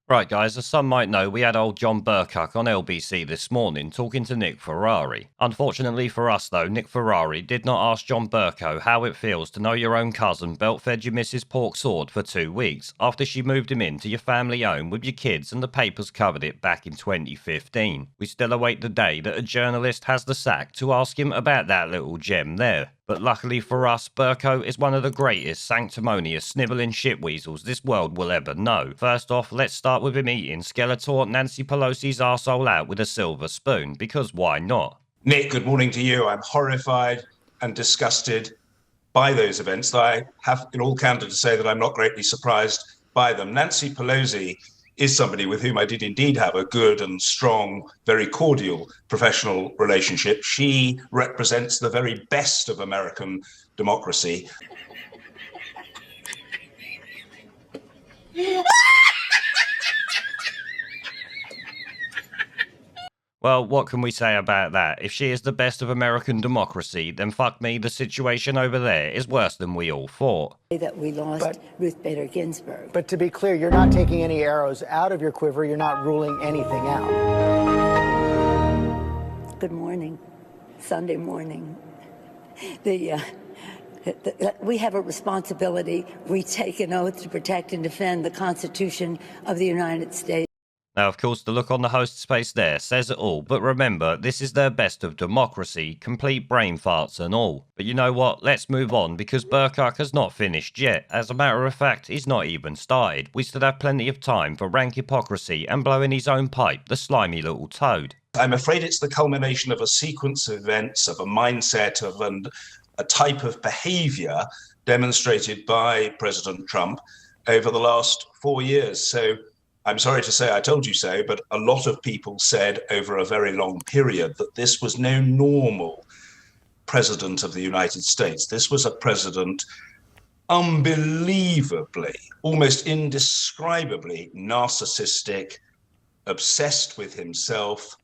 Right, guys, as some might know, we had old John Bercow on LBC this morning talking to Nick Ferrari. Unfortunately for us, though, Nick Ferrari did not ask John Bercow how it feels to know your own cousin belt-fed your missus pork sword for 2 weeks after she moved him into your family home with your kids and the papers covered it back in 2015. We still await the day that a journalist has the sack to ask him about that little gem there. But luckily for us, Bercow is one of the greatest sanctimonious snivelling shitweasels this world will ever know. First off, let's start with him eating Skeletor Nancy Pelosi's arsehole out with a silver spoon, because why not? Nick, good morning to you. I'm horrified and disgusted by those events. I have, in all candor, to say that I'm not greatly surprised by them. Nancy Pelosi is somebody with whom I did indeed have a good and strong, very cordial professional relationship. She represents the very best of American democracy. Well, what can we say about that? If she is the best of American democracy, then fuck me, the situation over there is worse than we all thought. That we lost Ruth Bader Ginsburg. But to be clear, you're not taking any arrows out of your quiver. You're not ruling anything out. Good morning. Sunday morning. We have a responsibility. We take an oath to protect and defend the Constitution of the United States. Now, of course, the look on the host's face there says it all, but remember, this is their best of democracy, complete brain farts and all. But you know what, let's move on, because Bercow has not finished yet. As a matter of fact, he's not even started. We still have plenty of time for rank hypocrisy and blowing his own pipe, the slimy little toad. I'm afraid it's the culmination of a sequence of events, of a mindset, of a type of behavior demonstrated by President Trump over the last 4 years. So I'm sorry to say I told you so, but a lot of people said over a very long period that this was no normal president of the United States. This was a president unbelievably, almost indescribably narcissistic, obsessed with himself,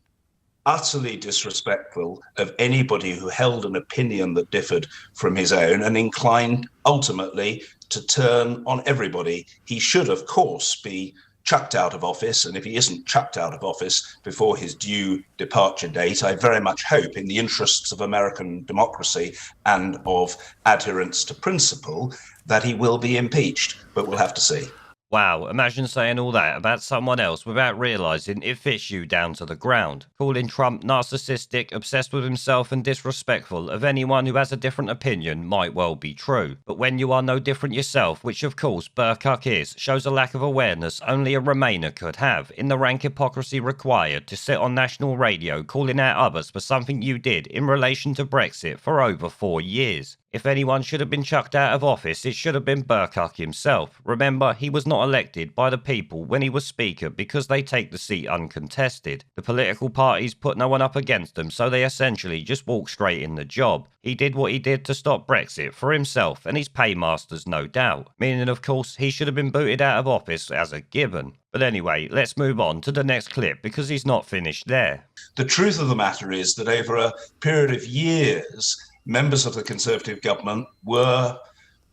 utterly disrespectful of anybody who held an opinion that differed from his own, and inclined ultimately to turn on everybody. He should, of course, be chucked out of office, and if he isn't chucked out of office before his due departure date, I very much hope, in the interests of American democracy and of adherence to principle, that he will be impeached, but we'll have to see. Wow, imagine saying all that about someone else without realising it fits you down to the ground. Calling Trump narcissistic, obsessed with himself and disrespectful of anyone who has a different opinion might well be true. But when you are no different yourself, which of course Bercow is, shows a lack of awareness only a Remainer could have in the rank hypocrisy required to sit on national radio calling out others for something you did in relation to Brexit for over 4 years. If anyone should have been chucked out of office, it should have been Bercow himself. Remember, he was not elected by the people when he was Speaker because they take the seat uncontested. The political parties put no one up against them, so they essentially just walk straight in the job. He did what he did to stop Brexit for himself and his paymasters, no doubt. Meaning, of course, he should have been booted out of office as a given. But anyway, let's move on to the next clip because he's not finished there. The truth of the matter is that over a period of years, members of the Conservative government were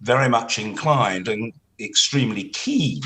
very much inclined and extremely keen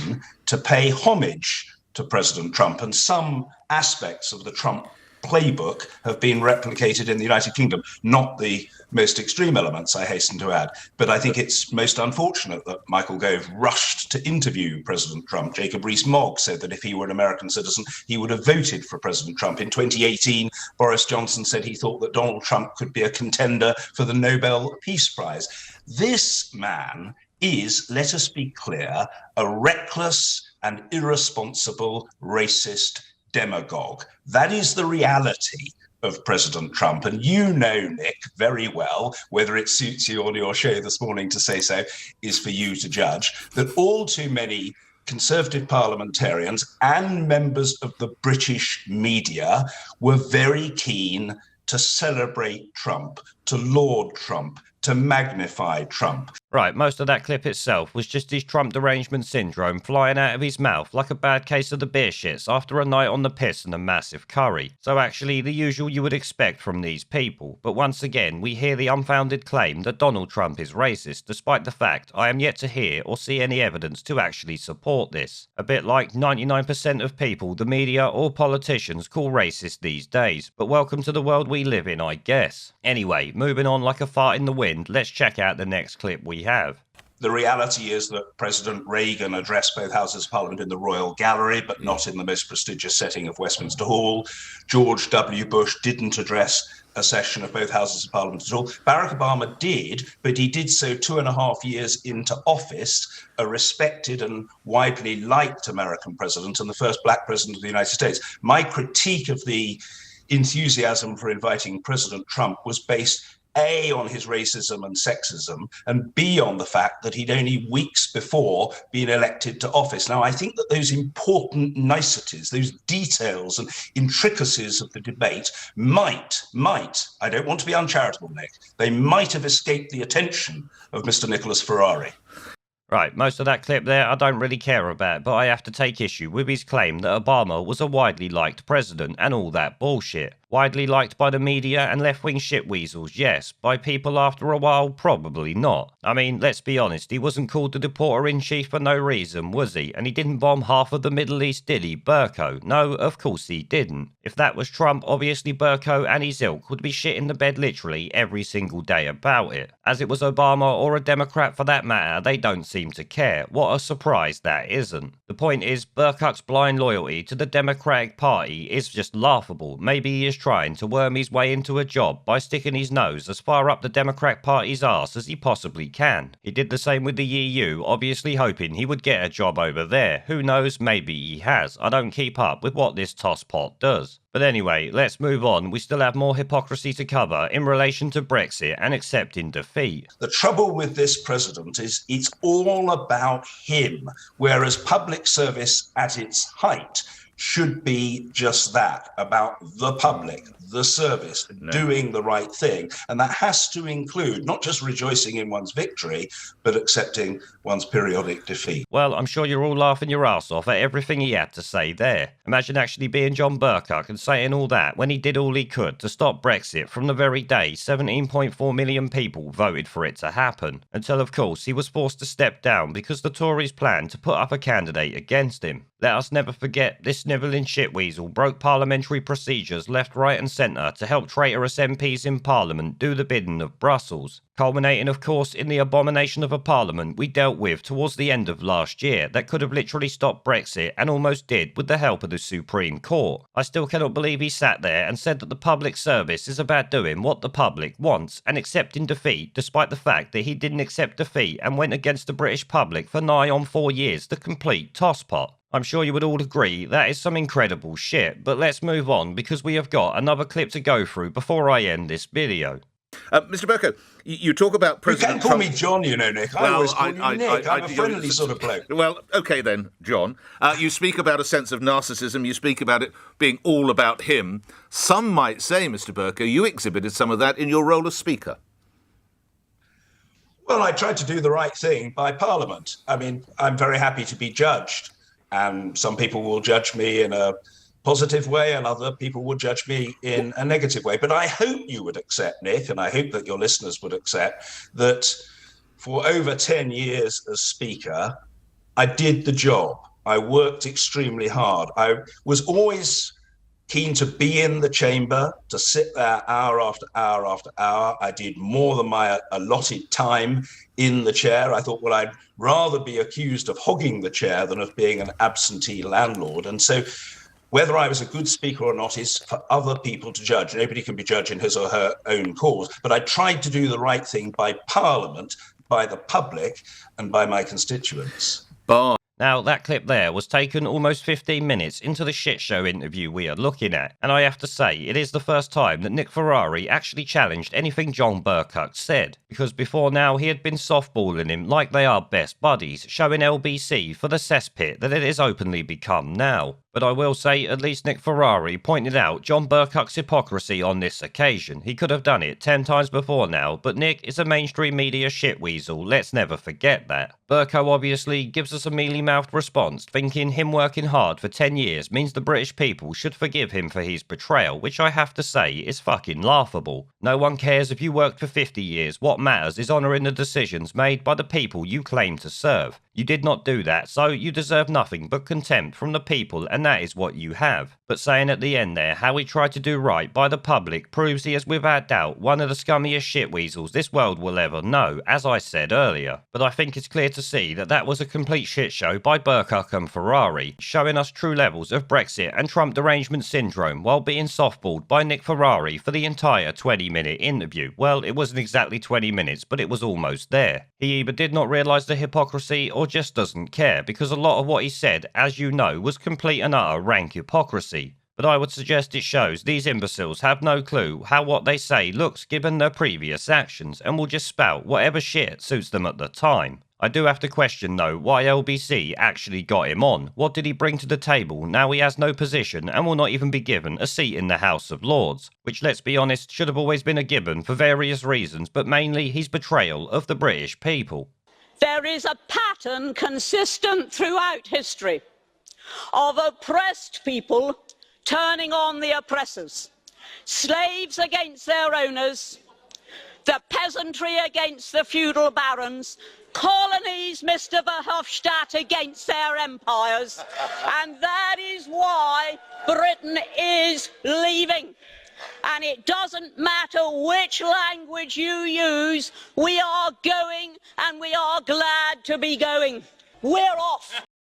to pay homage to President Trump, and some aspects of the Trump playbook have been replicated in the United Kingdom. Not the most extreme elements, I hasten to add, but I think it's most unfortunate that Michael Gove rushed to interview President Trump. Jacob Rees-Mogg said that if he were an American citizen, he would have voted for President Trump. In 2018, Boris Johnson said he thought that Donald Trump could be a contender for the Nobel Peace Prize. This man is, let us be clear, a reckless and irresponsible racist demagogue. That is the reality of President Trump. And you know, Nick, very well, whether it suits you on your show this morning to say so is for you to judge, that all too many Conservative parliamentarians and members of the British media were very keen to celebrate Trump, to laud Trump, to magnify Trump. Right, most of that clip itself was just his Trump derangement syndrome flying out of his mouth like a bad case of the beer shits after a night on the piss and a massive curry. So actually, the usual you would expect from these people. But once again, we hear the unfounded claim that Donald Trump is racist, despite the fact I am yet to hear or see any evidence to actually support this. A bit like 99% of people the media or politicians call racist these days. But welcome to the world we live in, I guess. Anyway, moving on like a fart in the wind, let's check out the next clip we have. The reality is that President Reagan addressed both Houses of Parliament in the Royal Gallery, but not in the most prestigious setting of Westminster Hall. George W. Bush didn't address a session of both Houses of Parliament at all. Barack Obama did, but he did so 2.5 years into office, a respected and widely liked American president and the first black president of the United States. My critique of the enthusiasm for inviting President Trump was based A, on his racism and sexism, and B, on the fact that he'd only weeks before been elected to office. Now, I think that those important niceties, those details and intricacies of the debate might, I don't want to be uncharitable, Nick, they might have escaped the attention of Mr. Nicholas Ferrari. Right, most of that clip there I don't really care about, but I have to take issue with his claim that Obama was a widely liked president and all that bullshit. Widely liked by the media and left-wing shitweasels, yes. By people after a while, probably not. I mean, let's be honest, he wasn't called the deporter-in-chief for no reason, was he? And he didn't bomb half of the Middle East, did he? Bercow? No, of course he didn't. If that was Trump, obviously Bercow and his ilk would be shitting the bed literally every single day about it. As it was Obama or a Democrat for that matter, they don't seem to care. What a surprise that isn't. The point is, Bercow's blind loyalty to the Democratic Party is just laughable. Maybe he is trying to worm his way into a job by sticking his nose as far up the Democrat Party's arse as he possibly can. He did the same with the EU, obviously hoping he would get a job over there. Who knows, maybe he has. I don't keep up with what this tosspot does. But anyway, let's move on. We still have more hypocrisy to cover in relation to Brexit and accepting defeat. The trouble with this president is it's all about him, whereas public service at its height should be just that, about the public, the service, doing the right thing. And that has to include not just rejoicing in one's victory, but accepting one's periodic defeat. Well, I'm sure you're all laughing your ass off at everything he had to say there. Imagine actually being John Bercow and saying all that when he did all he could to stop Brexit from the very day 17.4 million people voted for it to happen. Until, of course, he was forced to step down because the Tories planned to put up a candidate against him. Let us never forget, this snivelling shitweasel broke parliamentary procedures left, right and centre to help traitorous MPs in Parliament do the bidding of Brussels. Culminating, of course, in the abomination of a parliament we dealt with towards the end of last year that could have literally stopped Brexit and almost did with the help of the Supreme Court. I still cannot believe he sat there and said that the public service is about doing what the public wants and accepting defeat, despite the fact that he didn't accept defeat and went against the British public for nigh on 4 years, the complete tosspot. I'm sure you would all agree that is some incredible shit, but let's move on because we have got another clip to go through before I end this video. Mr. Bercow, you talk about President You can't call Trump... me John, you know, Nick. I always call you Nick. I'm a friendly sort of bloke. Well, OK then, John. You speak about a sense of narcissism. You speak about it being all about him. Some might say, Mr. Bercow, you exhibited some of that in your role as Speaker. Well, I tried to do the right thing by Parliament. I mean, I'm very happy to be judged. And some people will judge me in a positive way and other people will judge me in a negative way. But I hope you would accept, Nick, and I hope that your listeners would accept that for over 10 years as Speaker, I did the job. I worked extremely hard. I was always keen to be in the chamber, to sit there hour after hour after hour. I did more than my allotted time in the chair. I thought, well, I'd rather be accused of hogging the chair than of being an absentee landlord. And so whether I was a good speaker or not is for other people to judge. Nobody can be judged in his or her own cause. But I tried to do the right thing by Parliament, by the public, and by my constituents. Bye. Now, that clip there was taken almost 15 minutes into the shit show interview we are looking at, and I have to say, it is the first time that Nick Ferrari actually challenged anything John Bercow said, because before now he had been softballing him like they are best buddies, showing LBC for the cesspit that it has openly become now. But I will say, at least Nick Ferrari pointed out John Bercow's hypocrisy on this occasion. He could have done it 10 times before now, but Nick is a mainstream media shitweasel, let's never forget that. Bercow obviously gives us a mealy-mouthed response, thinking him working hard for 10 years means the British people should forgive him for his betrayal, which I have to say is fucking laughable. No one cares if you worked for 50 years, what matters is honouring the decisions made by the people you claim to serve. You did not do that, so you deserve nothing but contempt from the people, and that is what you have. But saying at the end there how he tried to do right by the public proves he is without doubt one of the scummiest shitweasels this world will ever know, as I said earlier. But I think it's clear to see that that was a complete shitshow by Bercow and Ferrari, showing us true levels of Brexit and Trump derangement syndrome while being softballed by Nick Ferrari for the entire 20-minute interview. Well, it wasn't exactly 20 minutes, but it was almost there. He either did not realise the hypocrisy or just doesn't care, because a lot of what he said, as you know, was complete and utter rank hypocrisy. But I would suggest it shows these imbeciles have no clue how what they say looks given their previous actions, and will just spout whatever shit suits them at the time. I do have to question though why LBC actually got him on. What did he bring to the table now he has no position and will not even be given a seat in the House of Lords? Which, let's be honest, should have always been a given for various reasons, but mainly his betrayal of the British people. There is a pattern consistent throughout history of oppressed people turning on the oppressors, slaves against their owners, the peasantry against the feudal barons, colonies, Mr. Verhofstadt, against their empires, and that is why Britain is leaving. And it doesn't matter which language you use, we are going, and we are glad to be going. We're off.